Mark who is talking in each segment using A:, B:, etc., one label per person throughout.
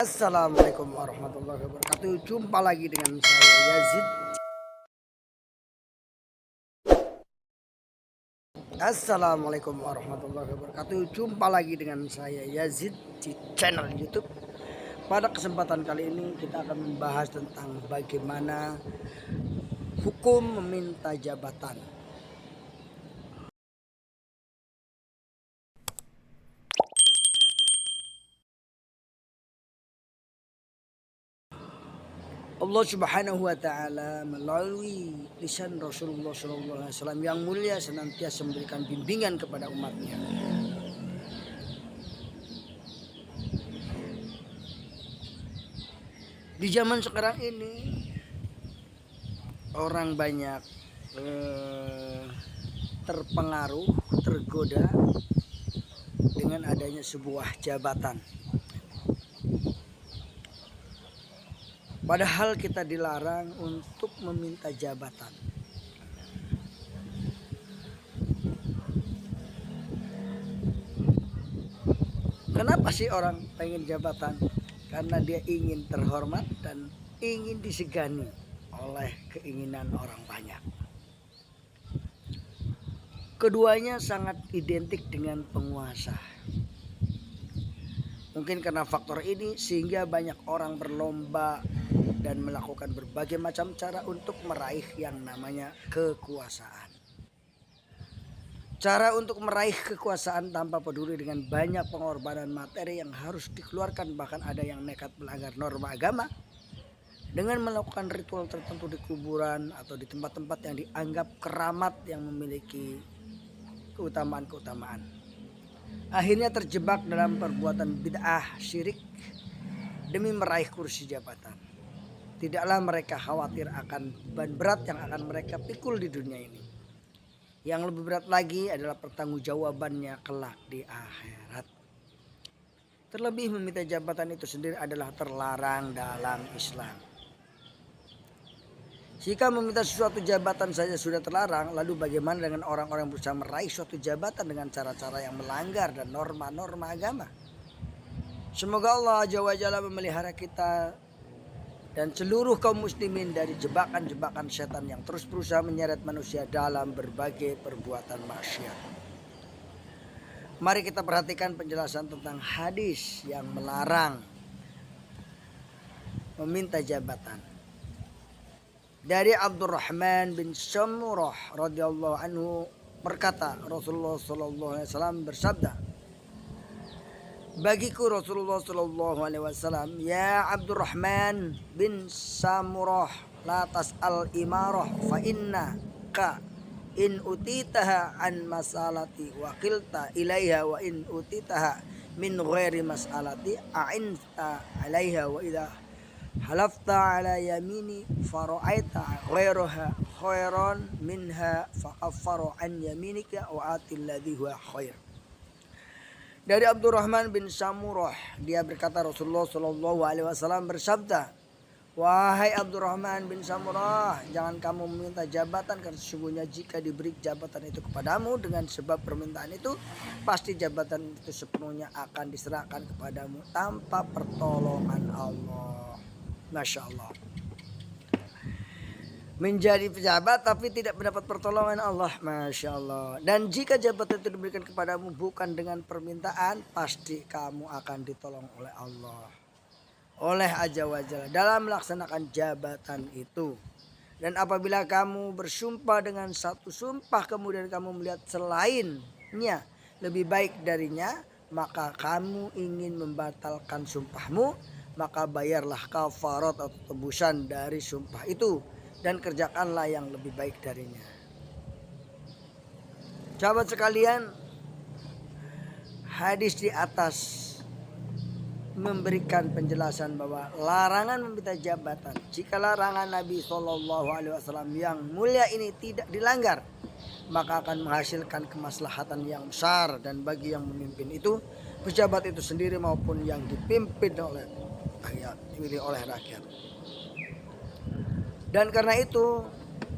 A: Assalamualaikum warahmatullahi wabarakatuh. Jumpa lagi dengan saya Yazid. Assalamualaikum warahmatullahi wabarakatuh. Jumpa lagi dengan saya Yazid di channel YouTube. Pada kesempatan kali ini kita akan membahas tentang bagaimana hukum meminta jabatan. Allah Subhanahu wa taala melalui lisan Rasulullah SAW yang mulia senantiasa memberikan bimbingan kepada umatnya. Di zaman sekarang ini orang banyak terpengaruh, tergoda dengan adanya sebuah jabatan. Padahal kita dilarang untuk meminta jabatan. Kenapa sih orang pengen jabatan? Karena dia ingin terhormat dan ingin disegani oleh keinginan orang banyak. Keduanya sangat identik dengan penguasa. Mungkin karena faktor ini sehingga banyak orang berlomba dan melakukan berbagai macam cara untuk meraih yang namanya kekuasaan. Cara untuk meraih kekuasaan tanpa peduli dengan banyak pengorbanan materi yang harus dikeluarkan, bahkan ada yang nekat melanggar norma agama dengan melakukan ritual tertentu di kuburan atau di tempat-tempat yang dianggap keramat yang memiliki keutamaan-keutamaan. Akhirnya terjebak dalam perbuatan bid'ah syirik demi meraih kursi jabatan. Tidaklah mereka khawatir akan beban berat yang akan mereka pikul di dunia ini. Yang lebih berat lagi adalah pertanggungjawabannya kelak di akhirat. Terlebih meminta jabatan itu sendiri adalah terlarang dalam Islam. Jika meminta sesuatu jabatan saja sudah terlarang, lalu bagaimana dengan orang-orang yang berusaha meraih suatu jabatan dengan cara-cara yang melanggar dan norma-norma agama? Semoga Allah Azza wa Jalla memelihara kita dan seluruh kaum muslimin dari jebakan-jebakan setan yang terus berusaha menyeret manusia dalam berbagai perbuatan maksiat. Mari kita perhatikan penjelasan tentang hadis yang melarang meminta jabatan. Dari Abdurrahman bin Samurah radhiyallahu anhu berkata, Rasulullah sallallahu alaihi wasallam bersabda, bagiku Rasulullah sallallahu alaihi wasallam, ya Abdurrahman bin Samurah, la tas'al imarah fa inna ka in utitaha an masalati wa qilta ilaiha wa in utitaha min ghairi masalati a'inta alaiha wa idha halafta ala yamini fara'aita ghairaha khairan minha faqaffaru an yaminika wa atil ladhi huwa khair. Dari Abdurrahman bin Samurah, dia berkata Rasulullah Shallallahu Alaihi Wasallam bersabda, wahai Abdurrahman bin Samurah, jangan kamu meminta jabatan, karena sesungguhnya jika diberi jabatan itu kepadamu dengan sebab permintaan itu, pasti jabatan itu sepenuhnya akan diserahkan kepadamu tanpa pertolongan Allah. Masya Allah. Menjadi pejabat tapi tidak mendapat pertolongan Allah, Masya Allah. Dan jika jabatan itu diberikan kepadamu bukan dengan permintaan, pasti kamu akan ditolong oleh Allah, oleh Azza wa Jalla dalam melaksanakan jabatan itu. Dan apabila kamu bersumpah dengan satu sumpah kemudian kamu melihat selainnya lebih baik darinya, maka kamu ingin membatalkan sumpahmu, maka bayarlah kafarat atau tebusan dari sumpah itu dan kerjakanlah yang lebih baik darinya. Sahabat sekalian, hadis di atas memberikan penjelasan bahwa larangan meminta jabatan, jika larangan Nabi SAW yang mulia ini tidak dilanggar, maka akan menghasilkan kemaslahatan yang besar, dan bagi yang memimpin itu, pejabat itu sendiri maupun yang dipimpin oleh rakyat, dipilih oleh rakyat. Dan karena itu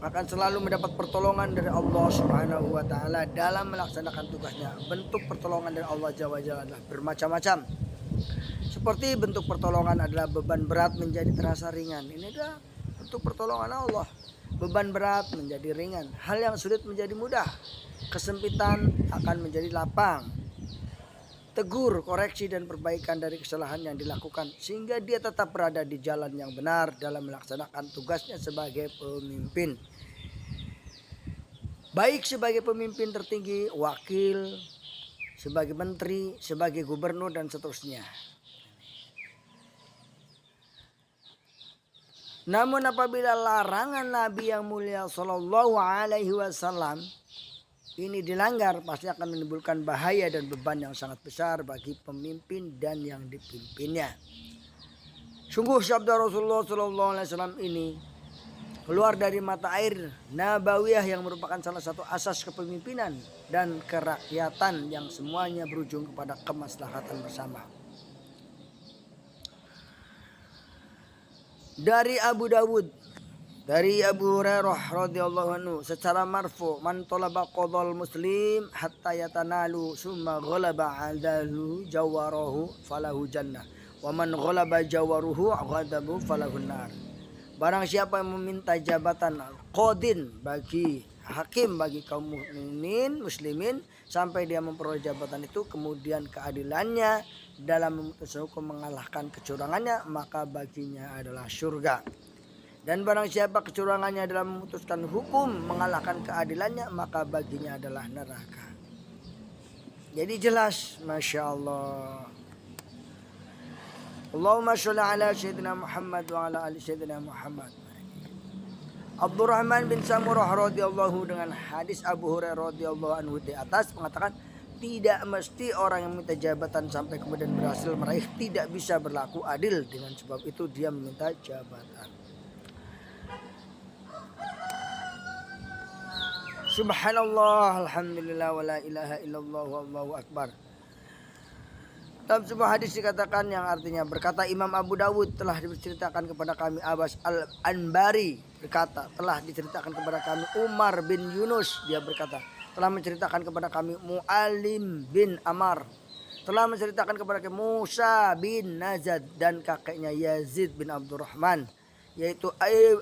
A: akan selalu mendapat pertolongan dari Allah Subhanahu wa taala dalam melaksanakan tugasnya. Bentuk pertolongan dari Allah Jalla adalah bermacam-macam. Seperti bentuk pertolongan adalah beban berat menjadi terasa ringan. Ini adalah bentuk pertolongan Allah. Beban berat menjadi ringan, hal yang sulit menjadi mudah, kesempitan akan menjadi lapang. Tegur, koreksi dan perbaikan dari kesalahan yang dilakukan sehingga dia tetap berada di jalan yang benar dalam melaksanakan tugasnya sebagai pemimpin. Baik sebagai pemimpin tertinggi, wakil, sebagai menteri, sebagai gubernur dan seterusnya. Namun apabila larangan Nabi yang mulia Shallallahu Alaihi Wasallam ini dilanggar, pasti akan menimbulkan bahaya dan beban yang sangat besar bagi pemimpin dan yang dipimpinnya. Sungguh sabda Rasulullah Shallallahu Alaihi Wasallam ini keluar dari mata air nabawiyah yang merupakan salah satu asas kepemimpinan dan kerakyatan yang semuanya berujung kepada kemaslahatan bersama. Dari Abu Dawud, dari Abu Hurairah radhiyallahu anhu secara marfu, man talaba qadal muslim hatta yatanalu summa ghalaba adalu jawarahu falahu jannah wa man ghalaba jawaruhu ghadabu falahu nar. Barang siapa yang meminta jabatan qadin bagi hakim bagi kaum muslimin sampai dia memperoleh jabatan itu, kemudian keadilannya dalam memutus hukum mengalahkan kecurangannya, maka baginya adalah surga. Dan barang siapa kecurangannya dalam memutuskan hukum mengalahkan keadilannya, maka baginya adalah neraka. Jadi jelas, Masya Allah. Allahumma sholli ala Sayyidina Muhammad wa ala ali Sayyidina Muhammad. Abdurrahman bin Samurah radhiyallahu dengan hadis Abu Hurairah radhiyallahu anhu di atas mengatakan, tidak mesti orang yang minta jabatan sampai kemudian berhasil meraih tidak bisa berlaku adil, dengan sebab itu dia meminta jabatan. Subhanallah, alhamdulillah, wa la ilaha illallah, wallahu akbar. Dalam sebuah hadis dikatakan yang artinya, berkata Imam Abu Dawud, telah diceritakan kepada kami Abbas Al-Anbari berkata, telah diceritakan kepada kami Umar bin Yunus, dia berkata, telah menceritakan kepada kami Mu'alim bin Amar, telah menceritakan kepada kami Musa bin Nazad dan kakeknya Yazid bin Abdurrahman, yaitu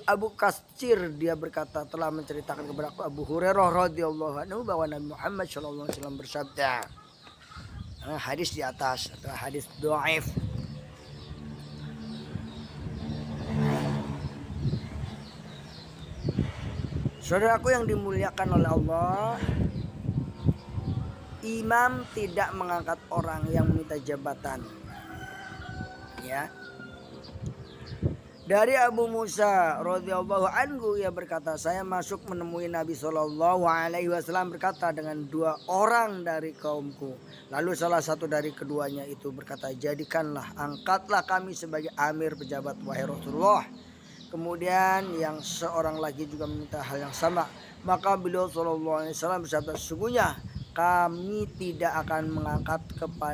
A: Abu Kasir, dia berkata, telah menceritakan kepada aku Abu Hurairah radhiyallahu anhu bahwa Nabi Muhammad sallallahu alaihi wasallam bersabda. Hadis di atas adalah hadis dhaif. Saudaraku yang dimuliakan oleh Allah, imam tidak mengangkat orang yang meminta jabatan. Ya. Dari Abu Musa radhiyallahu anhu, ia berkata, saya masuk menemui Nabi sallallahu alaihi wasallam berkata dengan dua orang dari kaumku. Lalu salah satu dari keduanya itu berkata, jadikanlah, angkatlah kami sebagai amir pejabat wahai Rasulullah. Kemudian yang seorang lagi juga meminta hal yang sama. Maka beliau sallallahu alaihi wasallam bersabda, sesungguhnya kami tidak akan mengangkat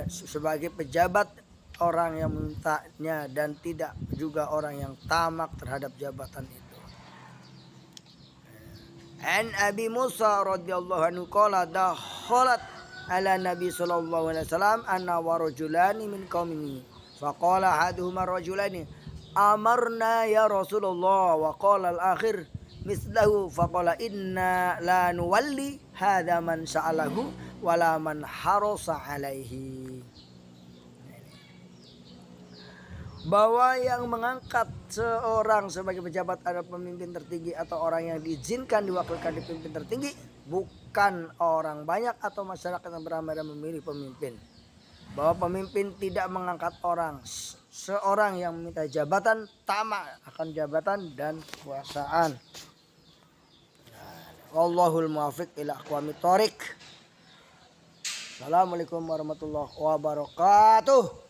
A: sebagai pejabat orang yang memintanya dan tidak juga orang yang tamak terhadap jabatan itu. An Abi Musa radhiyallahu anhu qala dakhalat ala Nabi sallallahu alaihi wasallam anna wa rajulani min qaumini faqala ahaduhuma rajulani amarna ya Rasulullah wa qala al-akhir mislahu faqala inna la nuwalli hadha man sa'alahu wala man harasa alaihi. Bahwa yang mengangkat seorang sebagai pejabat adalah pemimpin tertinggi atau orang yang diizinkan diwakilkan di pemimpin tertinggi, bukan orang banyak atau masyarakat yang beramai-ramai memilih pemimpin. Bahwa pemimpin tidak mengangkat orang, seorang yang meminta jabatan, tamak akan jabatan dan kekuasaan. Wallahul muwaffiq ila aqwamit thoriq. Assalamualaikum warahmatullahi wabarakatuh.